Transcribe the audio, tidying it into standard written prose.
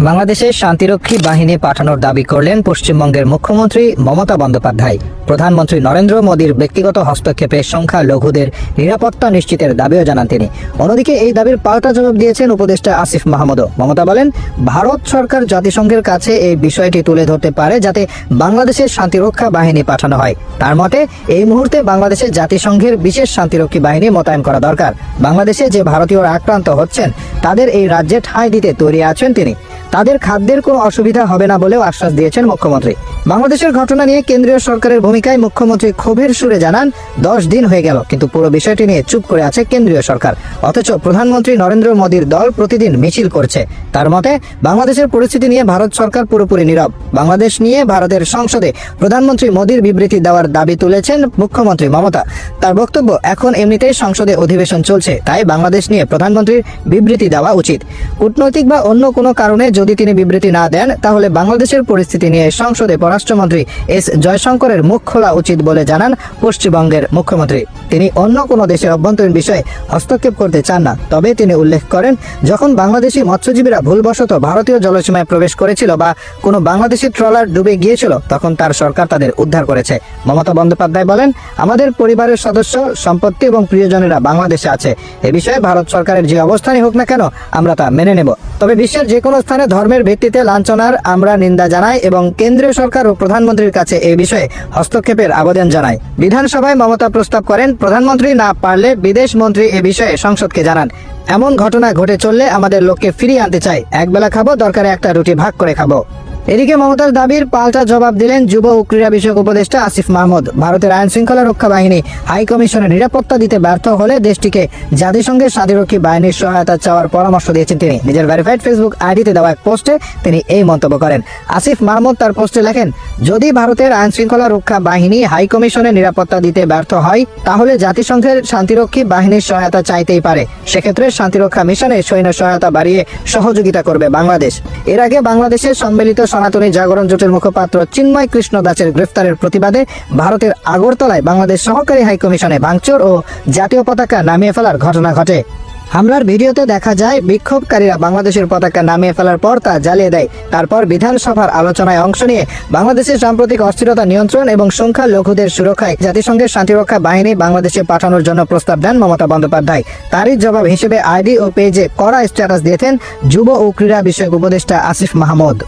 বাংলাদেশে শান্তিরক্ষী বাহিনী পাঠানোর দাবি করলেন পশ্চিমবঙ্গের মুখ্যমন্ত্রী মমতা বন্দ্যোপাধ্যায়। প্রধানমন্ত্রী নরেন্দ্র মোদীর ব্যক্তিগত হস্তক্ষেপে সংখ্যালঘুদের নিরাপত্তা নিশ্চিতের দাবিও জানান তিনি। অন্যদিকে এই দাবির পাল্টা জবাব দিয়েছেন উপদেষ্টা আসিফ মাহমুদও। মমতা বলেন, ভারত সরকার জাতিসংঘের কাছে এই বিষয়টি তুলে ধরতে পারে যাতে বাংলাদেশের শান্তিরক্ষা বাহিনী পাঠানো হয়। তার মতে এই মুহূর্তে বাংলাদেশে জাতিসংঘের বিশেষ শান্তিরক্ষী বাহিনী মোতায়েন করা দরকার। বাংলাদেশে যে ভারতীয়রা আক্রান্ত হচ্ছেন তাদের এই রাজ্যে ঠাঁই দিতে তৈরি আছেন তিনি। তাদের খাদ্যের কোনো অসুবিধা হবে না বলেও আশ্বাস দিয়েছেন মুখ্যমন্ত্রী। বাংলাদেশের ঘটনা নিয়ে কেন্দ্রীয় সরকারের ভূমিকায় মুখ্যমন্ত্রী ক্ষোভের সুরে জানান, 10 দিন হয়ে গেল কিন্তু পুরো বিষয়টি নিয়ে চুপ করে আছে কেন্দ্রীয় সরকার, অথচ প্রধানমন্ত্রী নরেন্দ্র মোদীর দল প্রতিদিন মিছিল করছে। তার মতে বাংলাদেশের পরিস্থিতি নিয়ে ভারত সরকার পুরোপুরি নীরব। বাংলাদেশ নিয়ে ভারতের সংসদে প্রধানমন্ত্রী মোদীর বিবৃতি দেওয়ার দাবি তুলেছেন মুখ্যমন্ত্রী মমতা। তার বক্তব্য, এখন এমনিতেই সংসদে অধিবেশন চলছে, তাই বাংলাদেশ নিয়ে প্রধানমন্ত্রীর বিবৃতি দেওয়া উচিত। কূটনৈতিক বা অন্য কোনো কারণে যদি তিনি বিবৃতি না দেন তাহলে বাংলাদেশের পরিস্থিতি নিয়ে সংসদে পররাষ্ট্রমন্ত্রী এস জয়শঙ্করের মুখ খোলা উচিত বলে জানান পশ্চিমবঙ্গের মুখ্যমন্ত্রী। তিনি অন্য কোনো দেশের অভ্যন্তরীণ বিষয়ে হস্তক্ষেপ করতে চান না। তবে তিনি উল্লেখ করেন, যখন বাংলাদেশি মৎস্যজীবীরা ভুলবশত ভারতীয় জলসীমায় প্রবেশ করেছিল বা কোনো বাংলাদেশি ট্রলার ডুবে গিয়েছিল তখন তার সরকার তাদের উদ্ধার করেছে। মমতা বন্দ্যোপাধ্যায় বলেন, আমাদের পরিবারের সদস্য, সম্পত্তি এবং প্রিয়জনেরা বাংলাদেশে আছে। এ বিষয়ে ভারত সরকারের যে অবস্থানই হোক না কেন আমরা তা মেনে নেব। তবে বিশ্বের যে কোনো স্থানে ধর্মের ভিত্তিতে লাঞ্ছনার আমরা নিন্দা জানাই এবং কেন্দ্রীয় সরকার ও প্রধানমন্ত্রীর কাছে এই বিষয়ে হস্তক্ষেপের আবেদন জানাই। বিধানসভায় মমতা প্রস্তাব করেন, প্রধানমন্ত্রী না পারলে বিদেশ মন্ত্রী এ বিষয়ে সংসদকে জানান। এমন ঘটনা ঘটে চললে আমাদের লোককে ফিরিয়ে আনতে চাই। একবেলা খাবো, দরকারে একটা রুটি ভাগ করে খাবো। এদিকে মমতার দাবির পাল্টা জবাব দিলেন যুব ও ক্রীড়া বিষয়ক উপদেষ্টা আসিফ মাহমুদ। ভারতের আইন শৃঙ্খলা রক্ষা বাহিনী হাই কমিশনের নিরাপত্তা দিতে ব্যর্থ হলে দেশটিকে জাতিসংঘের শান্তিরক্ষী বাহিনীর সহায়তা চাওয়ার পরামর্শ দিয়েছেন তিনি। নিজের ভেরিফাইড ফেসবুক আইডিতে দেওয়া এক পোস্টে তিনি এই মন্তব্য করেন। আসিফ মাহমুদ তার পোস্টে লেখেন, যদি ভারতের আইন শৃঙ্খলা রক্ষা বাহিনী হাই কমিশনের নিরাপত্তা দিতে ব্যর্থ হয় তাহলে জাতিসংঘের শান্তিরক্ষী বাহিনীর সহায়তা চাইতেই পারে। সেক্ষেত্রে শান্তিরক্ষা মিশনে সৈন্য সহায়তা বাড়িয়ে সহযোগিতা করবে বাংলাদেশ। এর আগে বাংলাদেশের সম্মিলিত সনাতনী জাগরণ জোটের মুখপাত্র চিন্ময় কৃষ্ণ দাসের গ্রেফতারের প্রতিবাদে ভারতের আগরতলায় বাংলাদেশ সহকারী হাইকমিশনে ভাঙচুর ও জাতীয় পতাকা নামিয়ে ফেলার ঘটনা ঘটে। হামলার ভিডিওতে দেখা যায় বিক্ষোভকারীরা বাংলাদেশের পতাকা নামিয়ে ফেলার পর তা জ্বালিয়ে দেয়। তারপর বিধানসভার আলোচনায় অংশ নিয়ে বাংলাদেশের সাম্প্রতিক অস্থিরতা নিয়ন্ত্রণ এবং সংখ্যালঘুদের সুরক্ষায় জাতিসংঘের শান্তিরক্ষা বাহিনী বাংলাদেশে পাঠানোর জন্য প্রস্তাব দেন মমতা বন্দ্যোপাধ্যায়। তারই জবাব হিসেবে আইডি ও পেজে কড়া স্ট্যাটাস দিয়েছেন যুব ও ক্রীড়া বিষয়ক উপদেষ্টা আসিফ মাহমুদ।